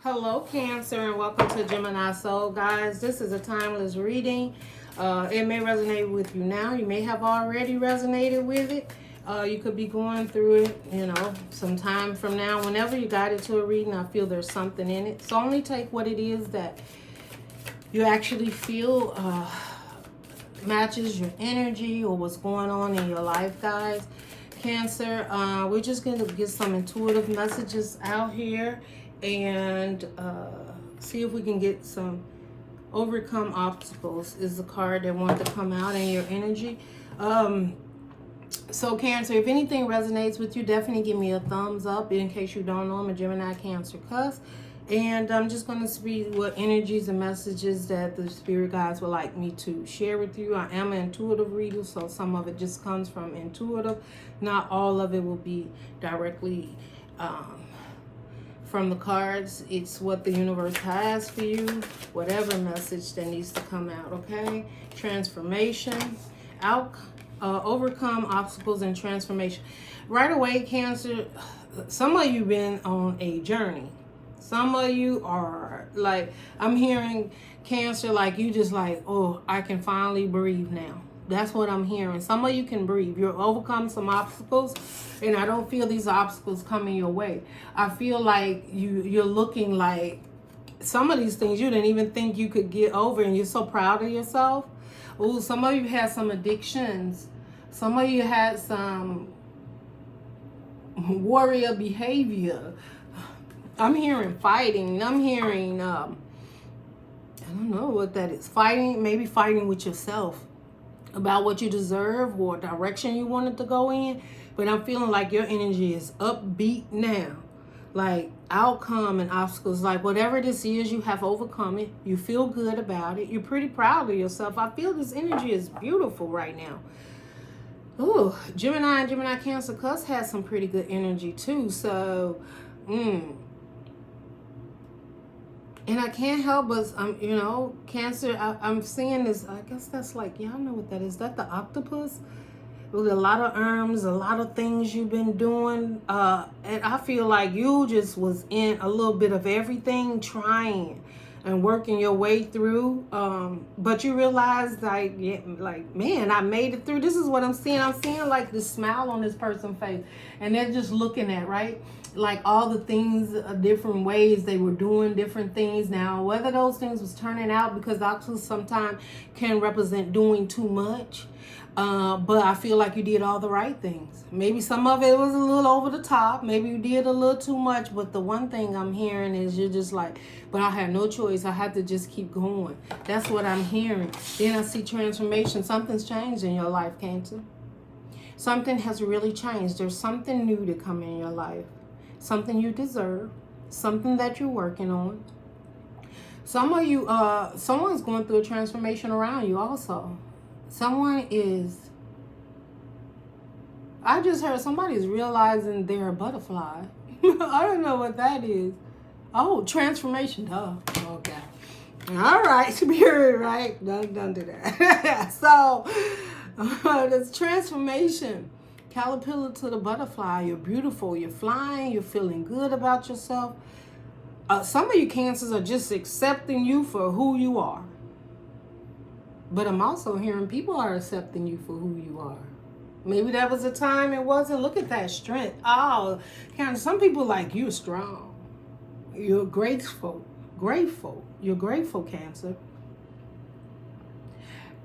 Hello, Cancer, and welcome to Gemini Soul, guys. This is a timeless reading. It may resonate with you now. You may have already resonated with it. You could be going through it, some time from now. Whenever you got into a reading, I feel there's something in it. So only take what it is that you actually feel matches your energy or what's going on in your life, guys. Cancer, we're just going to get some intuitive messages out here and see if we can get some overcome obstacles is the card that wants to come out in your energy. So Cancer, if anything resonates with you, definitely give me a thumbs up. In case you don't know, I'm a Gemini Cancer cusp, and I'm just going to speak what energies and messages that the spirit guides would like me to share with you. I am an intuitive reader, so some of it just comes from intuitive. Not all of it will be directly from the cards. It's what the universe has for you, whatever message that needs to come out, okay? Transformation, overcome obstacles and transformation. Right away, Cancer, some of you been on a journey. Some of you are like, I'm hearing Cancer, like you just like, oh, I can finally breathe now. That's what I'm hearing. Some of you can breathe. You'll overcome some obstacles, and I don't feel these obstacles coming your way. I feel like you're looking like some of these things you didn't even think you could get over, and you're so proud of yourself. Ooh, some of you had some addictions. Some of you had some warrior behavior. I'm hearing fighting. I'm hearing, I don't know what that is. Fighting, maybe fighting with yourself about what you deserve or direction you wanted to go in. But I'm feeling like your energy is upbeat now. Like outcome and obstacles, like whatever this is, you have overcome it. You feel good about it. You're pretty proud of yourself. I feel this energy is beautiful right now. Ooh, Gemini and Gemini Cancer cusp has some pretty good energy too. So, and I can't help but, Cancer, I'm seeing this, I guess that's like, y'all know what that is. That the octopus? With a lot of arms, a lot of things you've been doing. And I feel like you just was in a little bit of everything, trying and working your way through. But you realize, like, yeah, like, man, I made it through. This is what I'm seeing. I'm seeing, like, the smile on this person's face. And they're just looking at, right? Like all the things, different ways they were doing different things. Now, whether those things was turning out, because octopus sometimes can represent doing too much. But I feel like you did all the right things. Maybe some of it was a little over the top. Maybe you did a little too much. But the one thing I'm hearing is you're just like, but I had no choice. I had to just keep going. That's what I'm hearing. Then I see transformation. Something's changed in your life, Cancer. Something has really changed. There's something new to come in your life. Something you deserve. Something that you're working on. Some of you, someone's going through a transformation around you also. Someone is, I just heard somebody's realizing they're a butterfly. I don't know what that is. Oh, transformation. Duh. Okay. All right, spirit, right? Don't do that. So, this transformation. Caterpillar to the butterfly. You're beautiful. You're flying. You're feeling good about yourself. Some of you Cancers are just accepting you for who you are. But I'm also hearing people are accepting you for who you are. Maybe that was a time it wasn't. Look at that strength. Oh, Cancer, some people like you're strong. You're grateful. You're grateful, Cancer.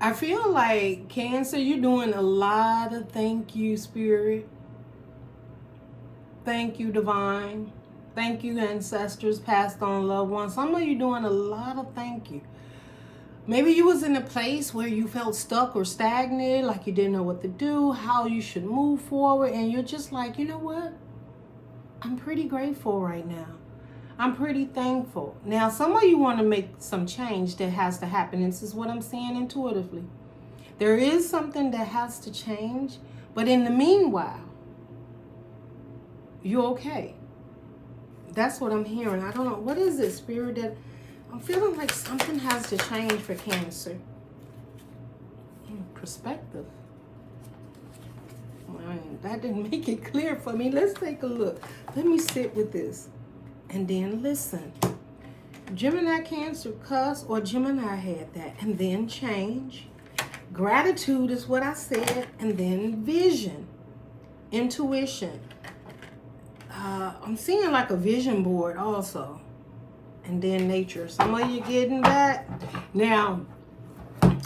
I feel like, Cancer, you're doing a lot of thank you, Spirit. Thank you, Divine. Thank you, ancestors, passed on loved ones. Some of you doing a lot of thank you. Maybe you was in a place where you felt stuck or stagnant, like you didn't know what to do, how you should move forward, and you're just like, you know what? I'm pretty grateful right now. I'm pretty thankful. Now, some of you want to make some change that has to happen. This is what I'm seeing intuitively. There is something that has to change, but in the meanwhile, you're okay. That's what I'm hearing. I don't know. What is it, Spirit, that I'm feeling like something has to change for Cancer? Perspective. That didn't make it clear for me. Let's take a look. Let me sit with this and then listen. Gemini, Cancer, cuss, or Gemini had that. And then change. Gratitude is what I said. And then vision. Intuition. I'm seeing like a vision board also. And then nature. Some of you getting that. Now,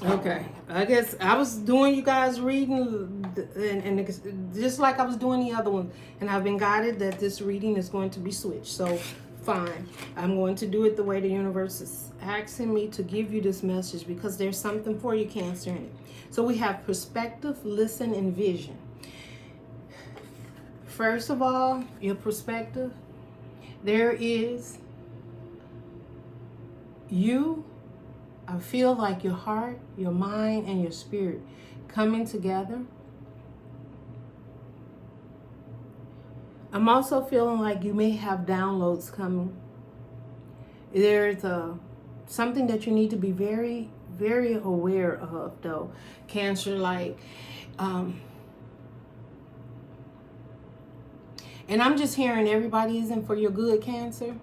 okay. I guess I was doing you guys reading and just like I was doing the other one. And I've been guided that this reading is going to be switched. So, fine. I'm going to do it the way the universe is asking me to give you this message because there's something for you, Cancer, in it. So we have perspective, listen, and vision. First of all, your perspective. There is you. I feel like your heart, your mind, and your spirit coming together. I'm also feeling like you may have downloads coming. There's something that you need to be very, very aware of, though, Cancer, like, and I'm just hearing everybody isn't for your good, Cancer.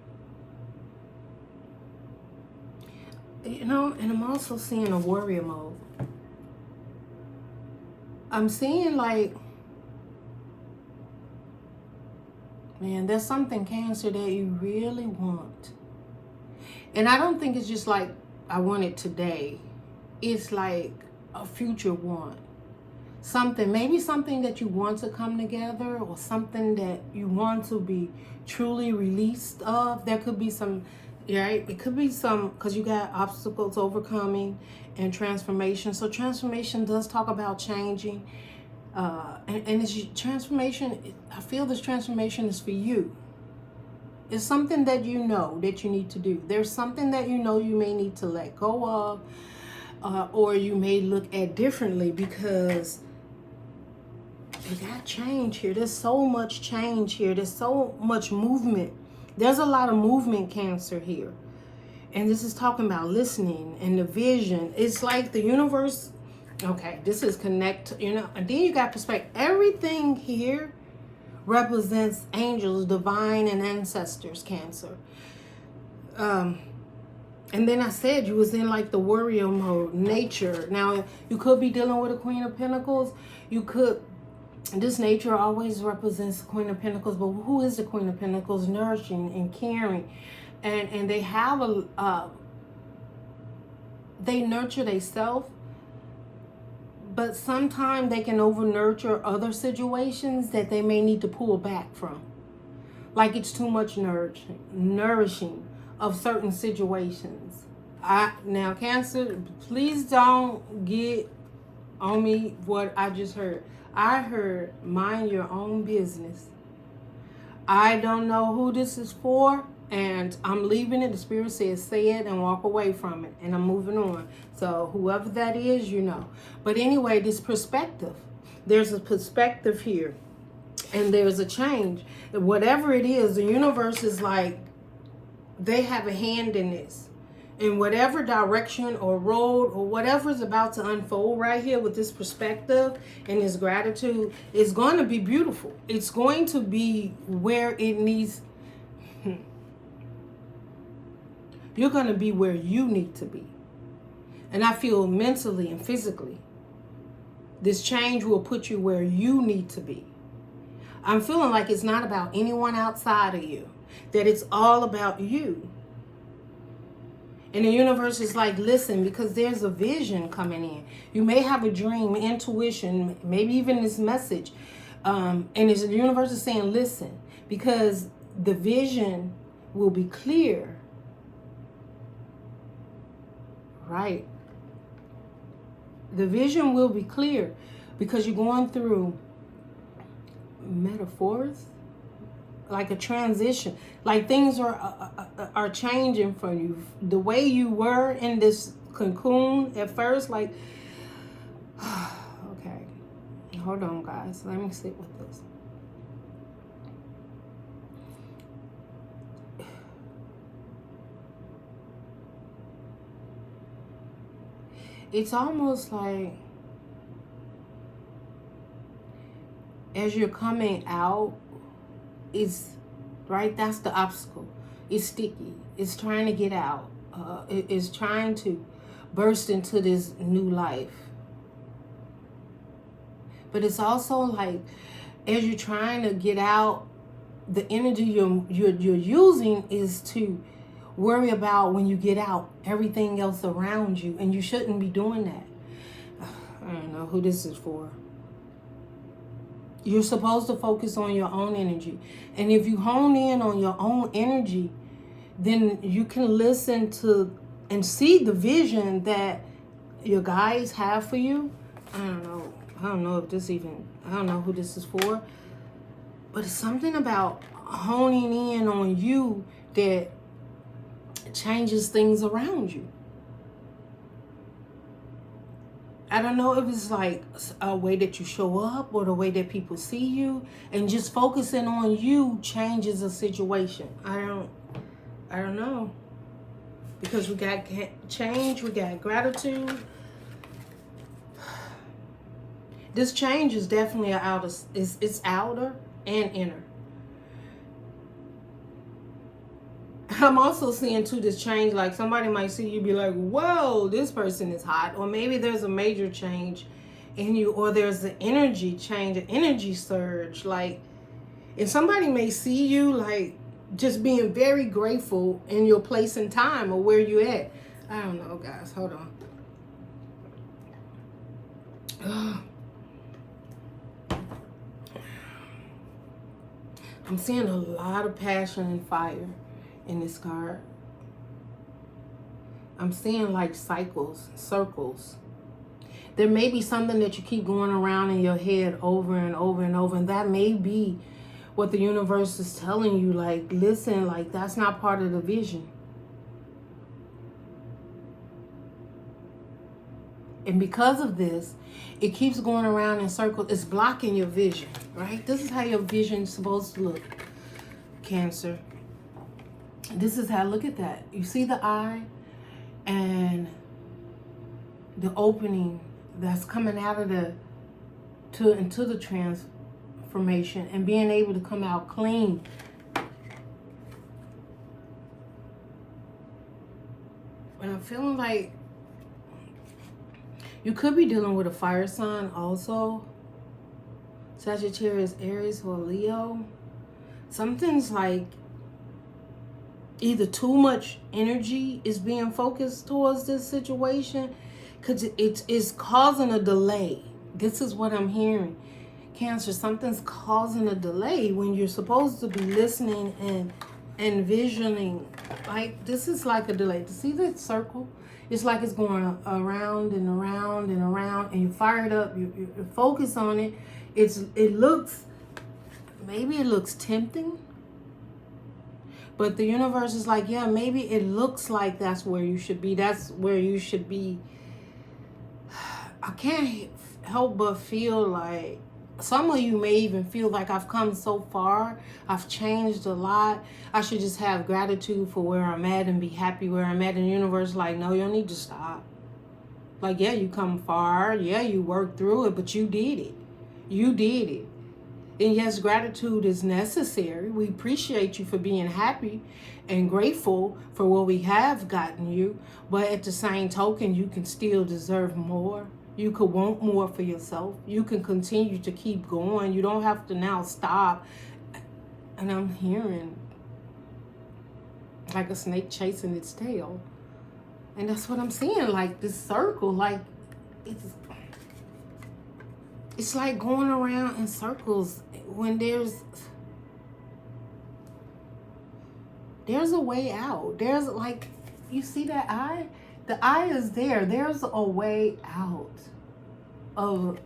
You know, and I'm also seeing a warrior mode. I'm seeing like, man, there's something, Cancer, that you really want. And I don't think it's just like, I want it today. It's like a future want. Something, maybe something that you want to come together, or something that you want to be truly released of. There could be some, right? It could be some, because you got obstacles overcoming and transformation. So transformation does talk about changing. And it's transformation. I feel this transformation is for you. It's something that you know that you need to do. There's something that you know you may need to let go of, or you may look at differently because you got change here. There's so much change here. There's so much movement. There's a lot of movement, Cancer, here. And this is talking about listening and the vision. It's like the universe. Okay, this is connect, you know. And then you got perspective. Everything here represents angels, divine, and ancestors, Cancer. And then I said you was in like the warrior mode, nature. Now, you could be dealing with a Queen of Pentacles. You could, this nature always represents the Queen of Pentacles, but who is the Queen of Pentacles? Nourishing and caring. And they have they nurture themselves, but sometimes they can over nurture other situations that they may need to pull back from. Like it's too much nourishing of certain situations. Now, Cancer, please don't get on me what I just heard. I heard mind your own business. I don't know who this is for, and I'm leaving it. The Spirit says say it and walk away from it, and I'm moving on. So whoever that is, you know. But anyway, this perspective. There's a perspective here, and there's a change. Whatever it is, the universe is like, they have a hand in this. In whatever direction or road or whatever is about to unfold right here with this perspective and this gratitude, is going to be beautiful. It's going to be where it needs. You're going to be where you need to be. And I feel mentally and physically, this change will put you where you need to be. I'm feeling like it's not about anyone outside of you, that it's all about you. And the universe is like, listen, because there's a vision coming in. You may have a dream, intuition, maybe even this message. And the universe is saying, listen, because the vision will be clear. Right. The vision will be clear because you're going through metaphors, like a transition, like things are changing for you. The way you were in this cocoon at first, like, okay, hold on, guys. Let me sit with this. It's almost like as you're coming out, it's right, that's the obstacle. It's sticky. It's trying to get out. It's trying to burst into this new life. But it's also like, as you're trying to get out, the energy you're using is to worry about, when you get out, everything else around you, and you shouldn't be doing that. I don't know who this is for. You're supposed to focus on your own energy. And if you hone in on your own energy, then you can listen to and see the vision that your guides have for you. I don't know. I don't know if this even, I don't know who this is for. But it's something about honing in on you that changes things around you. I don't know if it's like a way that you show up or the way that people see you, and just focusing on you changes a situation. I don't know. Because we got change, we got gratitude. This change is definitely it's outer and inner. I'm also seeing too this change, like somebody might see you be like, whoa, this person is hot. Or maybe there's a major change in you, or there's an energy change, an energy surge. Like, and somebody may see you like just being very grateful in your place and time, or where you at. I don't know, guys. Hold on. I'm seeing a lot of passion and fire in this card. I'm seeing like cycles, circles. There may be something that you keep going around in your head over and over and over, and that may be what the universe is telling you. Like, listen, like that's not part of the vision. And because of this, it keeps going around in circles. It's blocking your vision, right? This is how your vision is supposed to look, Cancer. This is how, look at that. You see the eye and the opening that's coming out of into the transformation, and being able to come out clean. And I'm feeling like you could be dealing with a fire sign also. Sagittarius, Aries, or Leo. Something's like either too much energy is being focused towards this situation, because it's causing a delay. This is what I'm hearing. Cancer, something's causing a delay when you're supposed to be listening and envisioning. Like, this is like a delay. To see that circle? It's like it's going around and around and around, and you fire it up, you focus on it. It looks, maybe it looks tempting, but the universe is like, yeah, maybe it looks like that's where you should be. That's where you should be. I can't help but feel like some of you may even feel like, I've come so far, I've changed a lot, I should just have gratitude for where I'm at and be happy where I'm at. And the universe like, no, you don't need to stop. Like, yeah, you come far, yeah, you worked through it, but you did it. You did it. And yes, gratitude is necessary. We appreciate you for being happy and grateful for what we have gotten you, but at the same token, you can still deserve more. You could want more for yourself. You can continue to keep going. You don't have to now stop. And I'm hearing like a snake chasing its tail. And that's what I'm seeing, like this circle, like it's like going around in circles when there's a way out. There's like, you see that eye? The eye is there. There's a way out of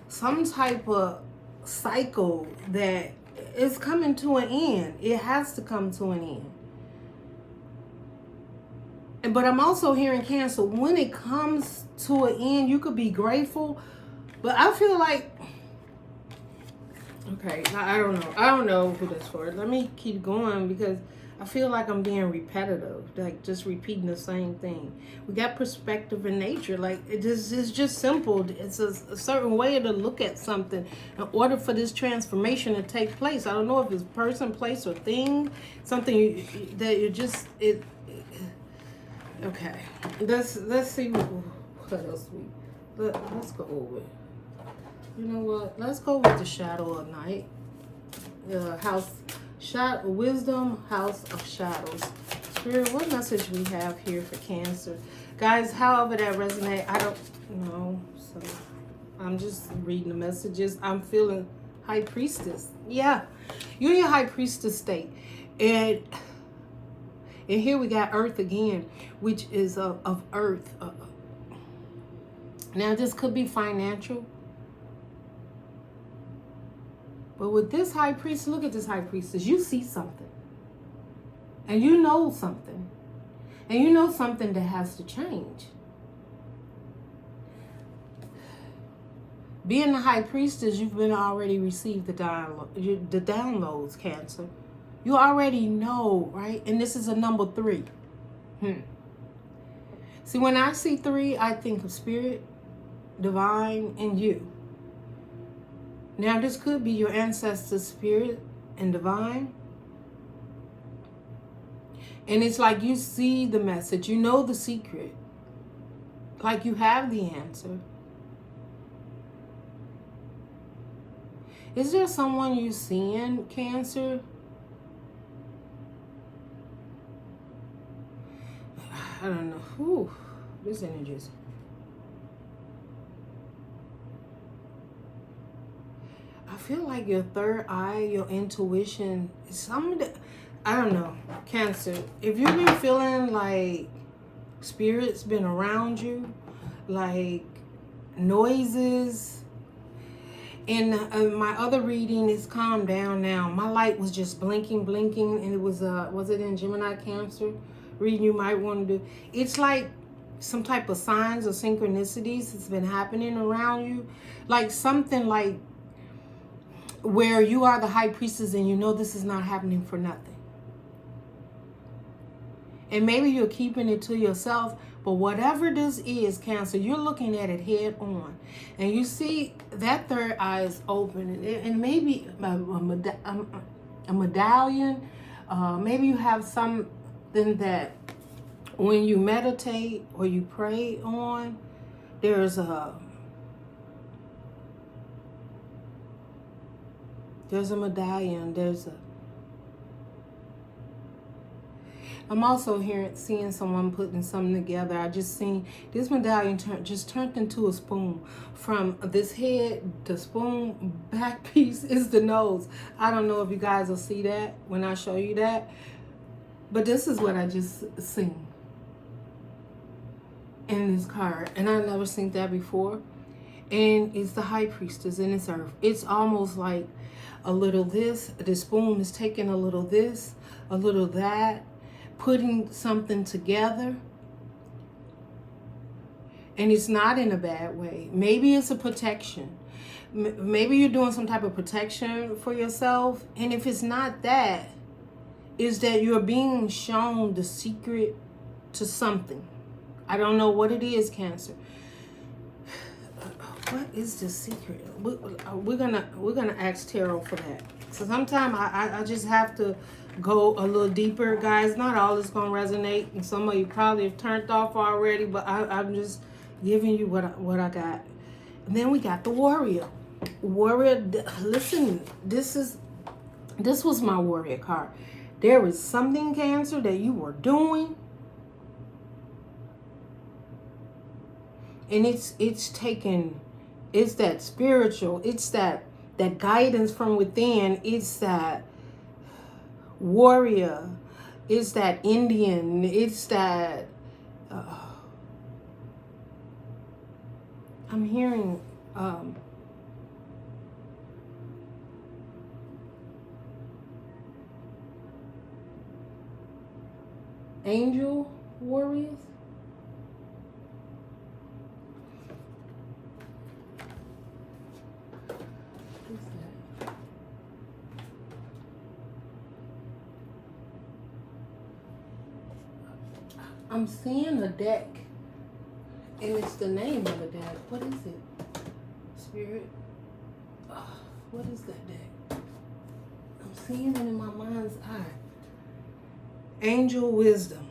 some type of cycle that is coming to an end. It has to come to an end. But I'm also hearing, Cancer, when it comes to an end, you could be grateful. But I feel like, okay, I don't know. I don't know who that's for. Let me keep going, because I feel like I'm being repetitive, like just repeating the same thing. We got perspective in nature. Like it's just simple. It's a certain way to look at something in order for this transformation to take place. I don't know if it's person, place, or thing. Something that you just okay. Let's see what else let's go over. You know what? Let's go with the shadow of night. Wisdom, house of shadows. Spirit, what message we have here for Cancer? Guys, however that resonate, I don't know. So I'm just reading the messages. I'm feeling High Priestess. Yeah, you're in your High Priestess state. And here we got Earth again, which is of Earth. Now, this could be financial. But with this High Priest, look at this High Priestess. You see something. And you know something. And you know something that has to change. Being the High Priestess, you've been already received the downloads, Cancer. You already know, right? And this is a number 3. See, when I see 3, I think of spirit, divine, and you. Now, this could be your ancestors' spirit and divine. And it's like you see the message. You know the secret. Like you have the answer. Is there someone you seeing, Cancer? I don't know. Whew, this energy is... I feel like your third eye, your intuition, I don't know, Cancer. If you've been feeling like spirits been around you, like noises, and my other reading is calm down now. My light was just blinking, and it was it in Gemini, Cancer? Reading you might want to do. It's like some type of signs or synchronicities that's been happening around you. Like something like where you are the High Priestess and you know this is not happening for nothing. And maybe you're keeping it to yourself, but whatever this is, Cancer, you're looking at it head on. And you see that third eye is open. And maybe a medallion. Maybe you have something that when you meditate or you pray on, there's a medallion, I'm also seeing someone putting something together. I just seen this medallion turned into a spoon. From this head, the spoon back piece is the nose. I don't know if you guys will see that when I show you that. But this is what I just seen in this card. And I've never seen that before. And it's the High Priestess and it's Earth. It's almost like a little this. The spoon is taking a little this, a little that, putting something together. And it's not in a bad way. Maybe it's a protection. Maybe you're doing some type of protection for yourself. And if it's not that, is that you're being shown the secret to something. I don't know what it is, Cancer. What is the secret? We're gonna ask Tarot for that. So sometimes I just have to go a little deeper, guys. Not all is gonna resonate, and some of you probably have turned off already. But I'm just giving you what I got. And then we got the Warrior. Warrior. Listen, this was my Warrior card. There is something, Cancer, that you were doing. And it's that spiritual, it's that guidance from within, it's that warrior, it's that Indian, it's that, I'm hearing, angel warriors. I'm seeing a deck, and it's the name of the deck. What is it? Spirit. What is that deck? I'm seeing it in my mind's eye. Angel Wisdom.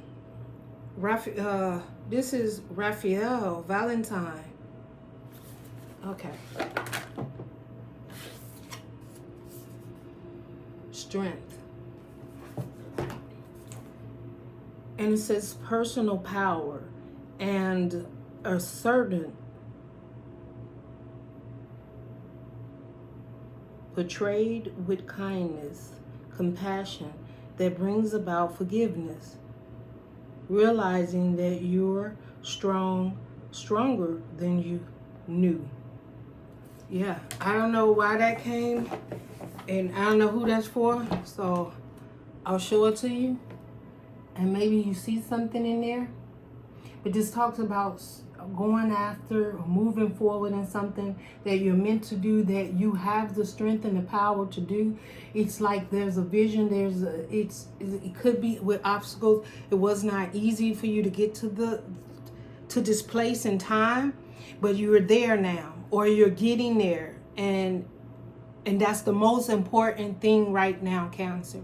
This is Raphael Valentine. Okay. Strength. And it says personal power and assertion portrayed with kindness, compassion that brings about forgiveness, realizing that you're stronger than you knew. Yeah, I don't know why that came, and I don't know who that's for, so I'll show it to you, and maybe you see something in there. But this talks about going after or moving forward in something that you're meant to do, that you have the strength and the power to do. It's like there's a vision, it could be with obstacles. It was not easy for you to get to this place in time, but you're there now, or you're getting there, and that's the most important thing right now, Cancer.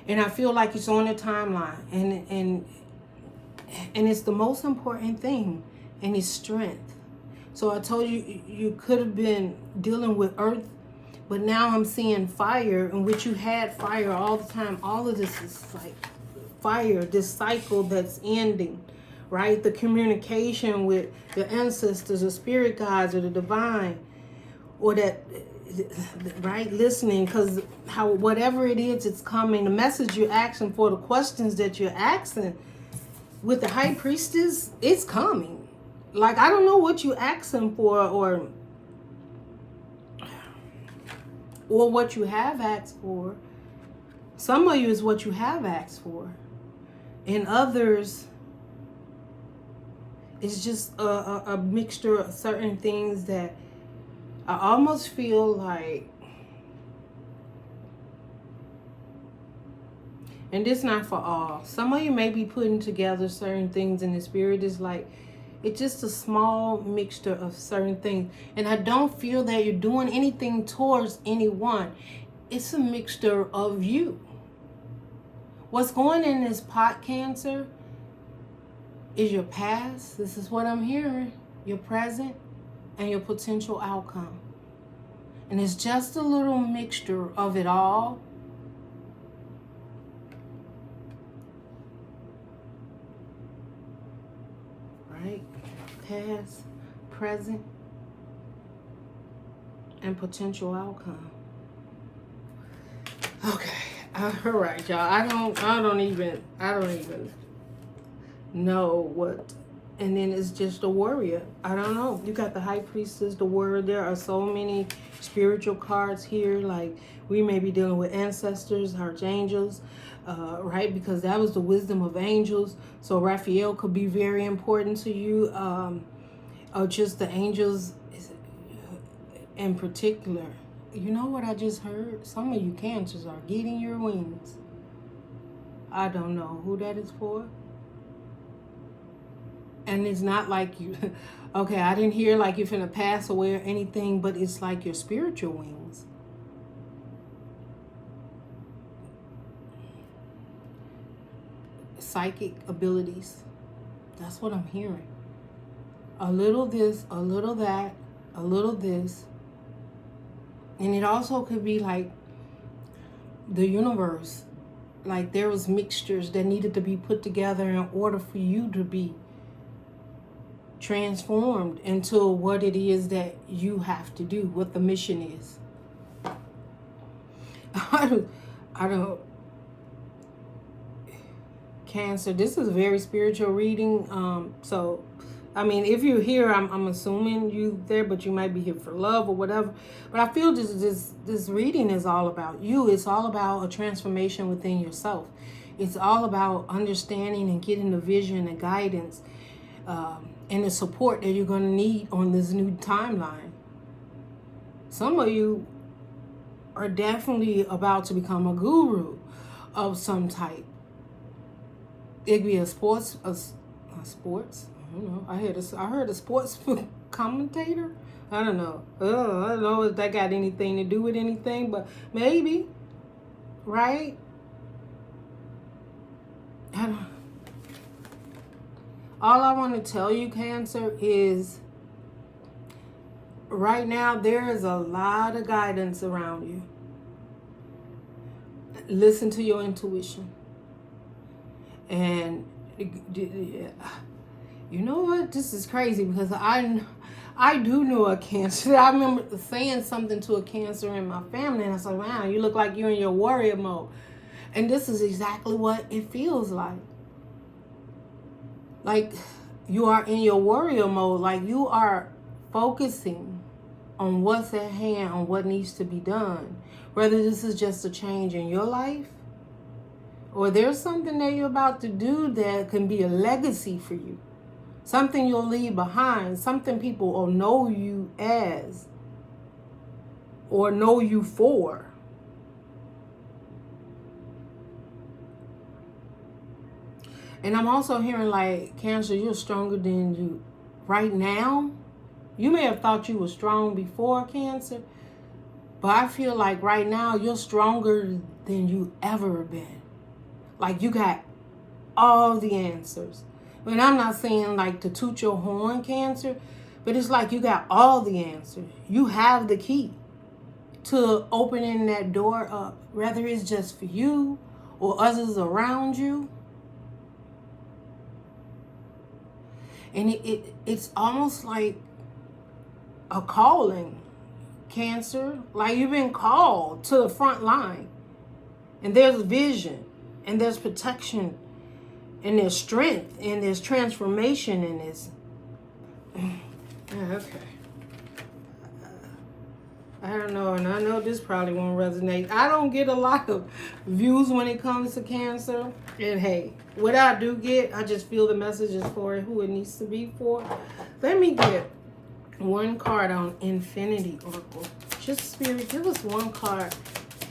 And I feel like it's on the timeline, and it's the most important thing, and it's strength. So I told you, you could have been dealing with earth, but now I'm seeing fire, in which you had fire all the time. All of this is like fire, this cycle that's ending, right? The communication with your ancestors, the spirit guides, or the divine, or that, right, listening, because whatever it is, it's coming. The message you're asking for, the questions that you're asking, with the High Priestess, it's coming. Like, I don't know what you asking for, or what you have asked for. Some of you is what you have asked for. And others, it's just a mixture of certain things that I almost feel like, and this not for all. Some of you may be putting together certain things, and the spirit is like, it's just a small mixture of certain things. And I don't feel that you're doing anything towards anyone. It's a mixture of you. What's going in this pot, Cancer, is your past. This is what I'm hearing. Your present and your potential outcome. And it's just a little mixture of it all. Right? Past, present, and potential outcome. Okay. All right, y'all. I don't even know what. And then it's just a warrior. I don't know. You got the High Priestess, the warrior. There are so many spiritual cards here. Like, we may be dealing with ancestors, archangels, right? Because that was the wisdom of angels. So Raphael could be very important to you. Or just the angels in particular. You know what I just heard? Some of you Cancers are getting your wings. I don't know who that is for. And it's not like you, okay, I didn't hear like you're finna pass away or anything, but it's like your spiritual wings. Psychic abilities. That's what I'm hearing. A little this, a little that, a little this. And it also could be like the universe. Like there was mixtures that needed to be put together in order for you to be transformed into what it is that you have to do, what the mission is. I don't Cancer, this is a very spiritual reading. So I mean, if you're here, I'm assuming you there, but you might be here for love or whatever. But I feel this reading is all about you. It's all about a transformation within yourself. It's all about understanding and getting the vision and guidance and the support that you're going to need on this new timeline. Some of you are definitely about to become a guru of some type. It could be a sports, sports. I don't know. I heard a sports commentator. I don't know. I don't know if that got anything to do with anything, but maybe, right? I don't. All I want to tell you, Cancer, is right now there is a lot of guidance around you. Listen to your intuition. And you know what? This is crazy because I do know a Cancer. I remember saying something to a Cancer in my family, and I said, wow, you look like you're in your warrior mode. And this is exactly what it feels like. Like you are in your warrior mode, like you are focusing on what's at hand, on what needs to be done. Whether this is just a change in your life, or there's something that you're about to do that can be a legacy for you. Something you'll leave behind, something people will know you as, or know you for. And I'm also hearing like, Cancer, you're stronger than you right now. You may have thought you were strong before, Cancer, but I feel like right now you're stronger than you ever been. Like you got all the answers. And I'm not saying like to toot your horn, Cancer, but it's like you got all the answers. You have the key to opening that door up, whether it's just for you or others around you. And it's almost like a calling, Cancer. Like you've been called to the front line. And there's vision. And there's protection. And there's strength. And there's transformation in this. Okay. I don't know. And I know this probably won't resonate. I don't get a lot of views when it comes to Cancer. And hey, what I do get, I just feel the message is for who it needs to be for. Let me get one card on Infinity Oracle. Just Spirit, give us one card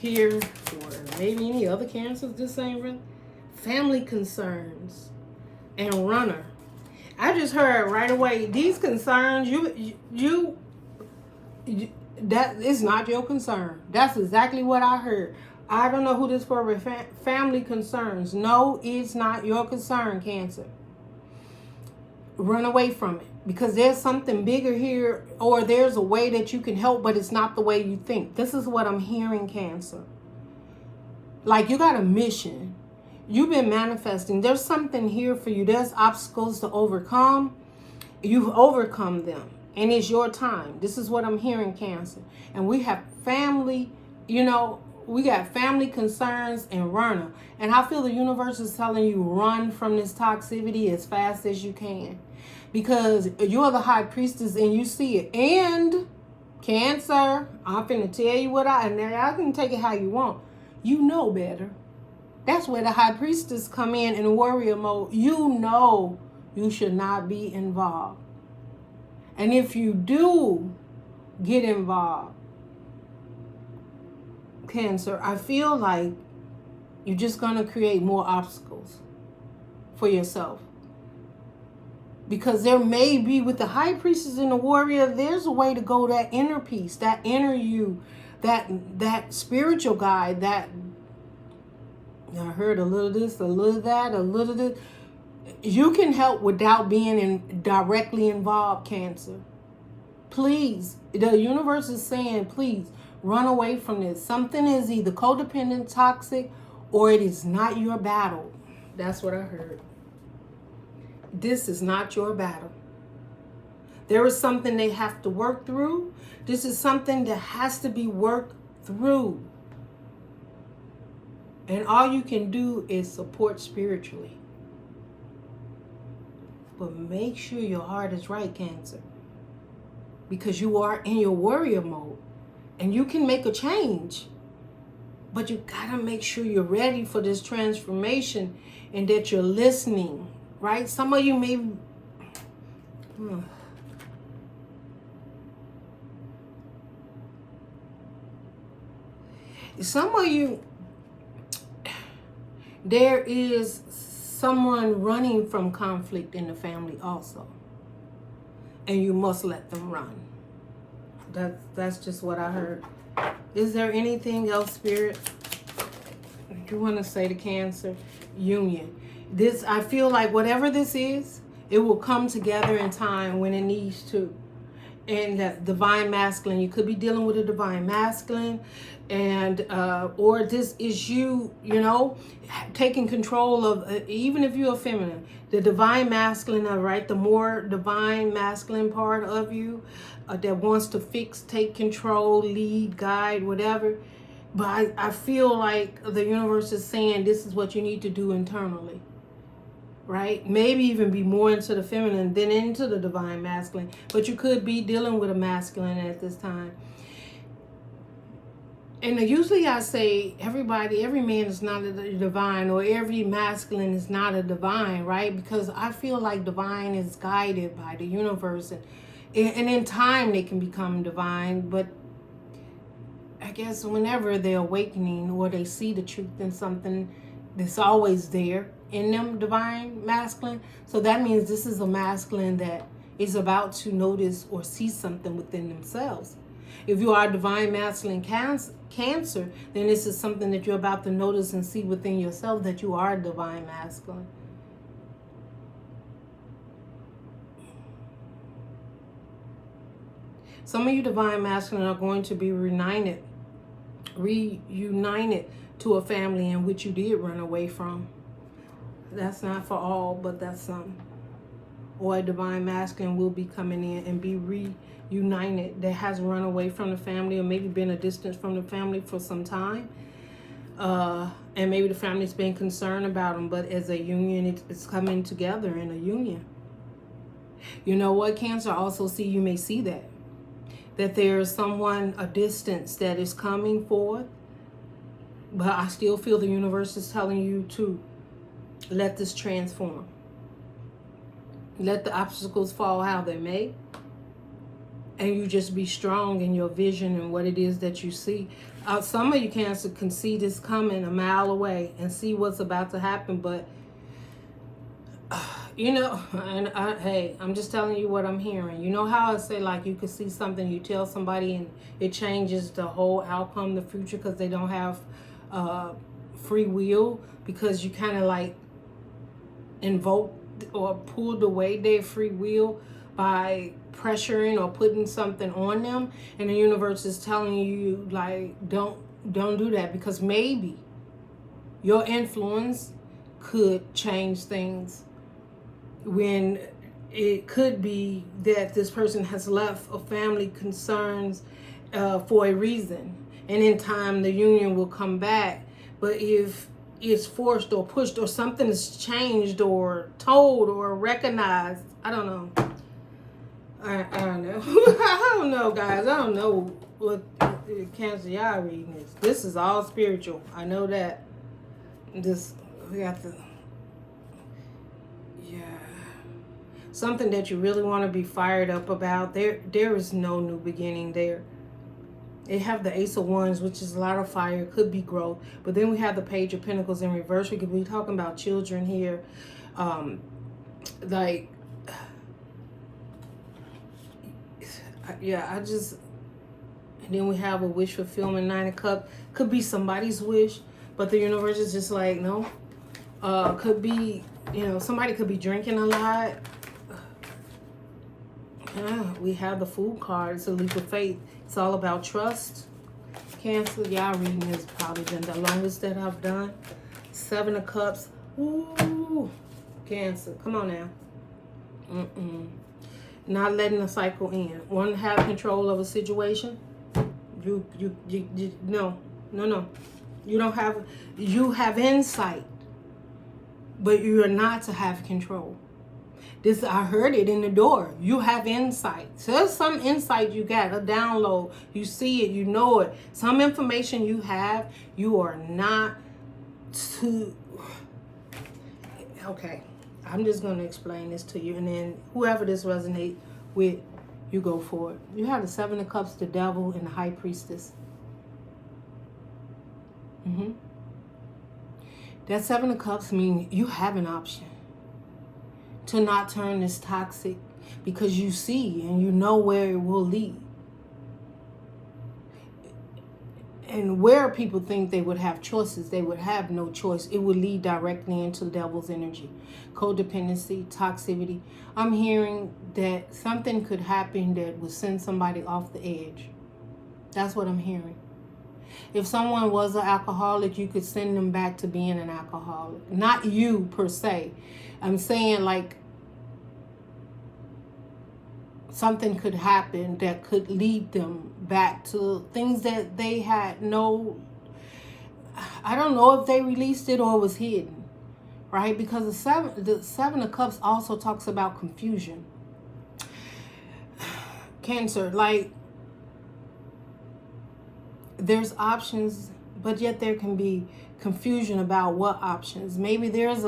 here for maybe any other Cancers. This ain't really. Family concerns and runner. I just heard right away, these concerns, you that is not your concern. That's exactly what I heard. I don't know who this for, but family concerns. No, it's not your concern, Cancer. Run away from it. Because there's something bigger here, or there's a way that you can help, but it's not the way you think. This is what I'm hearing, Cancer. Like you got a mission. You've been manifesting. There's something here for you. There's obstacles to overcome. You've overcome them. And it's your time. This is what I'm hearing, Cancer. And we have family, you know, we got family concerns and runner. And I feel the universe is telling you run from this toxicity as fast as you can. Because you're the high priestess and you see it. And Cancer, I'm finna tell you what I can take it how you want. You know better. That's where the high priestess come in warrior mode. You know you should not be involved. And if you do get involved, Cancer, I feel like you're just going to create more obstacles for yourself. Because there may be, with the high priestess and the warrior, there's a way to go, that inner peace, that inner you, that spiritual guide, that, I heard a little this, a little that, a little this. You can help without being directly involved, Cancer. Please, the universe is saying, please, run away from this. Something is either codependent, toxic, or it is not your battle. That's what I heard. This is not your battle. There is something they have to work through. This is something that has to be worked through. And all you can do is support spiritually. But make sure your heart is right, Cancer. Because you are in your warrior mode. And you can make a change. But you gotta make sure you're ready for this transformation and that you're listening. Right? Some of you may... Some of you... There is someone running from conflict in the family also. And you must let them run. That's just what I heard. Is there anything else, Spirit, you want to say to Cancer? Union. This, I feel like whatever this is, it will come together in time when it needs to. And that divine masculine, you could be dealing with a divine masculine, and or this is you, you know, taking control of, even if you're a feminine, the divine masculine, right, the more divine masculine part of you that wants to fix, take control, lead, guide, whatever. But I feel like the universe is saying this is what you need to do internally. Right? Maybe even be more into the feminine than into the divine masculine. But you could be dealing with a masculine at this time. And usually I say every man is not a divine, or every masculine is not a divine, right? Because I feel like divine is guided by the universe. And in time they can become divine. But I guess whenever they're awakening or they see the truth in something that's always there in them, divine masculine. So that means this is a masculine that is about to notice or see something within themselves. If you are divine masculine Cancer, then this is something that you're about to notice and see within yourself, that you are divine masculine. Some of you divine masculine are going to be reunited to a family in which you did run away from. That's not for all, but that's some. Or a divine masculine will be coming in and be reunited that has run away from the family, or maybe been a distance from the family for some time. And maybe the family's been concerned about them, but as a union, it's coming together in a union. You know what, Cancer? I also see, you may see that there is someone, a distance that is coming forth. But I still feel the universe is telling you to let this transform. Let the obstacles fall how they may. And you just be strong in your vision and what it is that you see. Some of you Cancer can see this coming a mile away and see what's about to happen. But, you know, and hey, I'm just telling you what I'm hearing. You know how I say, like, you can see something, you tell somebody and it changes the whole outcome, the future, because they don't have free will, because you kind of like invoked or pulled away their free will by pressuring or putting something on them, and the universe is telling you, like, don't do that, because maybe your influence could change things, when it could be that this person has left a family concerns for a reason, and in time the union will come back. But if it's forced or pushed, or something is changed or told or recognized, I don't know. I don't know. I don't know, guys. I don't know what Cancer y'all reading is. This is all spiritual. I know that. We got the, yeah. Something that you really want to be fired up about. There is no new beginning there. They have the Ace of Wands, which is a lot of fire. Could be growth. But then we have the Page of Pentacles in reverse. We could be talking about children here. Like, yeah, and then we have a wish fulfillment, 9 of Cups. Could be somebody's wish, but the universe is just like, no. Could be, you know, somebody could be drinking a lot. Yeah, we have the Fool card. It's a leap of faith. It's all about trust. Cancer, y'all reading has probably been the longest that I've done. 7 of Cups. Ooh, Cancer, come on now. Not letting the cycle end. Want to have control of a situation? No. You don't have. You have insight, but you are not to have control. This, I heard it in the door. You have insight. So there's some insight you got, a download. You see it, you know it. Some information you have, you are not to. Okay, I'm just going to explain this to you. And then whoever this resonates with, you go for it. You have the 7 of Cups, the Devil, and the High Priestess. That Seven of Cups means you have an option to not turn this toxic, because you see and you know where it will lead. And where people think they would have choices, they would have no choice. It would lead directly into the devil's energy. Codependency, toxicity. I'm hearing that something could happen that would send somebody off the edge. That's what I'm hearing. If someone was an alcoholic, you could send them back to being an alcoholic. Not you per se. I'm saying like something could happen that could lead them back to things that they had no, I don't know if they released it or it was hidden, right? Because the seven of Cups also talks about confusion. Cancer, like there's options, but yet there can be confusion about what options. Maybe there's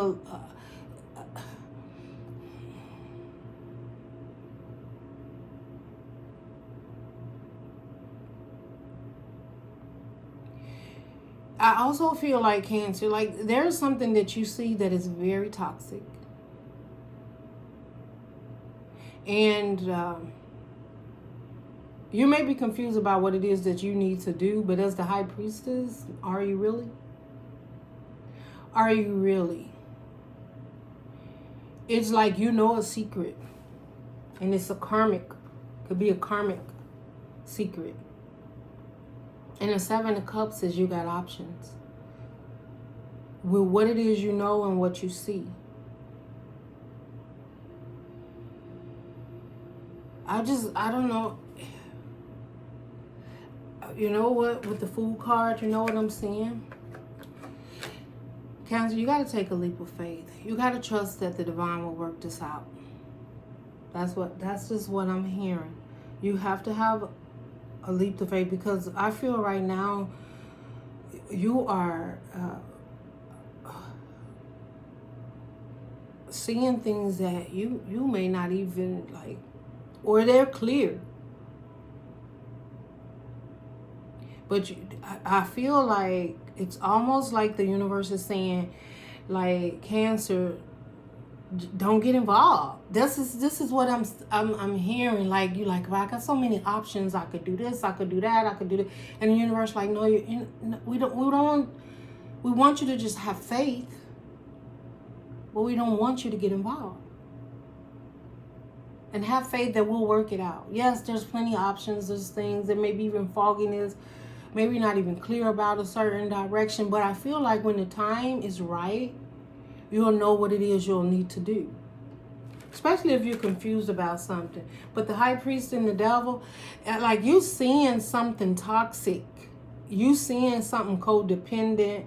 I also feel like Cancer, like there's something that you see that is very toxic. And you may be confused about what it is that you need to do, but as the High Priestess, are you really? Are you really? It's like you know a secret, and it's a karmic, could be a karmic secret. And the Seven of Cups says you got options with what it is you know and what you see. I don't know. You know what? With the Fool card, you know what I'm saying? Cancer, you got to take a leap of faith. You got to trust that the divine will work this out. That's just what I'm hearing. You have to have a leap of faith, because I feel right now you are seeing things that you may not even like, or they're clear. But I feel like it's almost like the universe is saying, like, Cancer, don't get involved. This is what I'm hearing. Like, you like, well, I got so many options. I could do this. I could do that. I could do that. And the universe like, no, we want you to just have faith, but we don't want you to get involved. And have faith that we'll work it out. Yes, there's plenty of options. There's things that maybe even fogginess, maybe not even clear about a certain direction. But I feel like when the time is right, you'll know what it is you'll need to do. Especially if you're confused about something. But the High Priest and the Devil, like, you seeing something toxic. You seeing something codependent.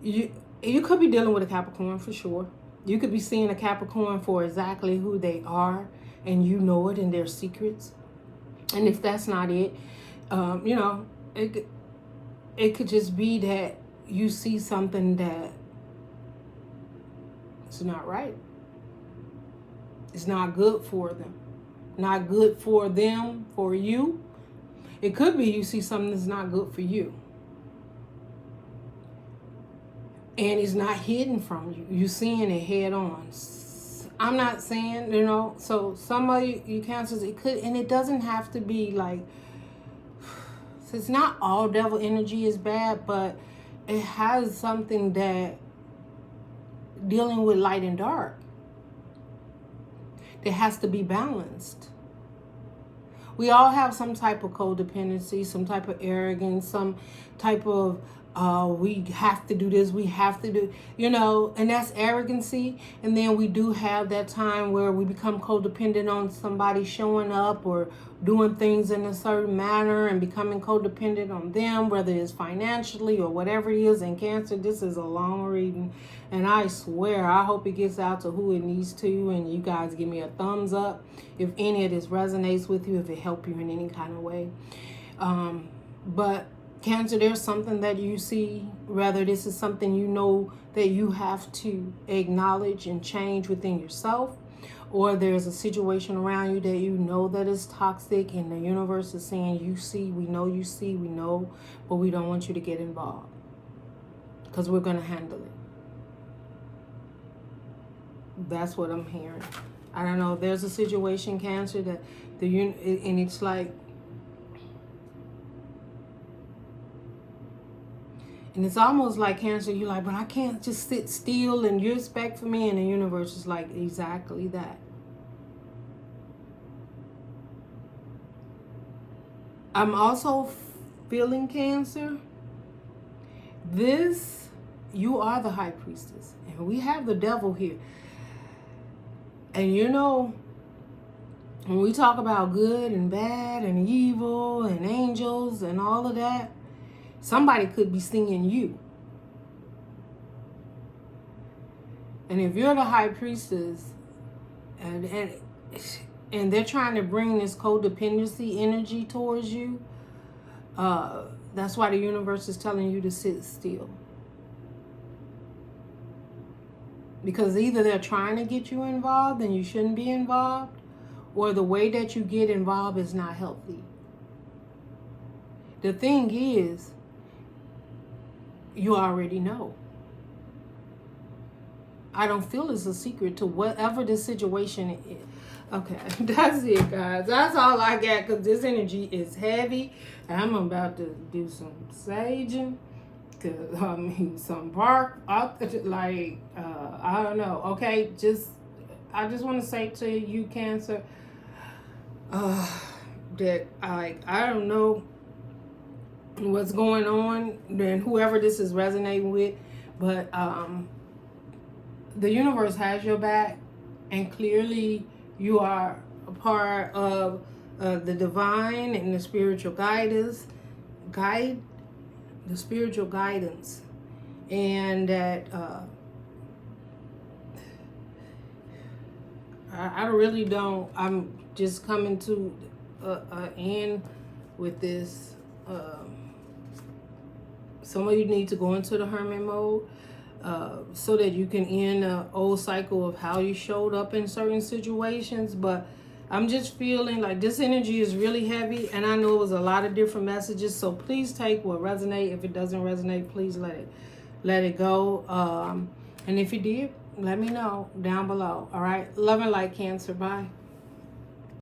You could be dealing with a Capricorn for sure. You could be seeing a Capricorn for exactly who they are. And you know it, and their secrets. And if that's not it, you know, it could just be that you see something that is not right. It's not good for them. Not good for them, for you. It could be you see something that's not good for you. And it's not hidden from you. You're seeing it head on. I'm not saying, you know, so some of you Cancers, it could, and it doesn't have to be like, so it's not all devil energy is bad, but it has something that dealing with light and dark, that has to be balanced. We all have some type of codependency, some type of arrogance, some type of we have to do this, we have to do, you know, and that's arrogancy. And then we do have that time where we become codependent on somebody showing up or doing things in a certain manner and becoming codependent on them, whether it's financially or whatever it is. And Cancer, this is a long reading, and I swear I hope it gets out to who it needs to, and you guys give me a thumbs up if any of this resonates with you, if it helped you in any kind of way. But Cancer, there's something that you see, whether this is something you know that you have to acknowledge and change within yourself, or there's a situation around you that you know that is toxic, and the universe is saying, you see, we know you see, we know, but we don't want you to get involved because we're going to handle it. That's what I'm hearing. I don't know. There's a situation, Cancer, that and it's like, and it's almost like, Cancer, you're like, but I can't just sit still and you expect for me, and the universe is like, exactly that. I'm also feeling, Cancer, you are the High Priestess, and we have the devil here. And you know, when we talk about good and bad and evil and angels and all of that, somebody could be seeing you. And if you're the High Priestess and they're trying to bring this codependency energy towards you, that's why the universe is telling you to sit still. Because either they're trying to get you involved and you shouldn't be involved, or the way that you get involved is not healthy. The thing is, you already know. I don't feel it's a secret to whatever the situation is. Okay, that's it, guys. That's all I got, because this energy is heavy. And I'm about to do some saging. Cause I mean, some bark up, like I don't know. Okay, I just want to say to you, Cancer, that I don't know what's going on, and whoever this is resonating with, but the universe has your back, and clearly you are a part of the divine and the spiritual guidance, and that I really don't. I'm just coming to an end with this. Some of you need to go into the hermit mode so that you can end the old cycle of how you showed up in certain situations. But I'm just feeling like this energy is really heavy, and I know it was a lot of different messages. So please take what resonates. If it doesn't resonate, please let it go. And if you did, let me know down below. All right. Love and light, Cancer. Bye.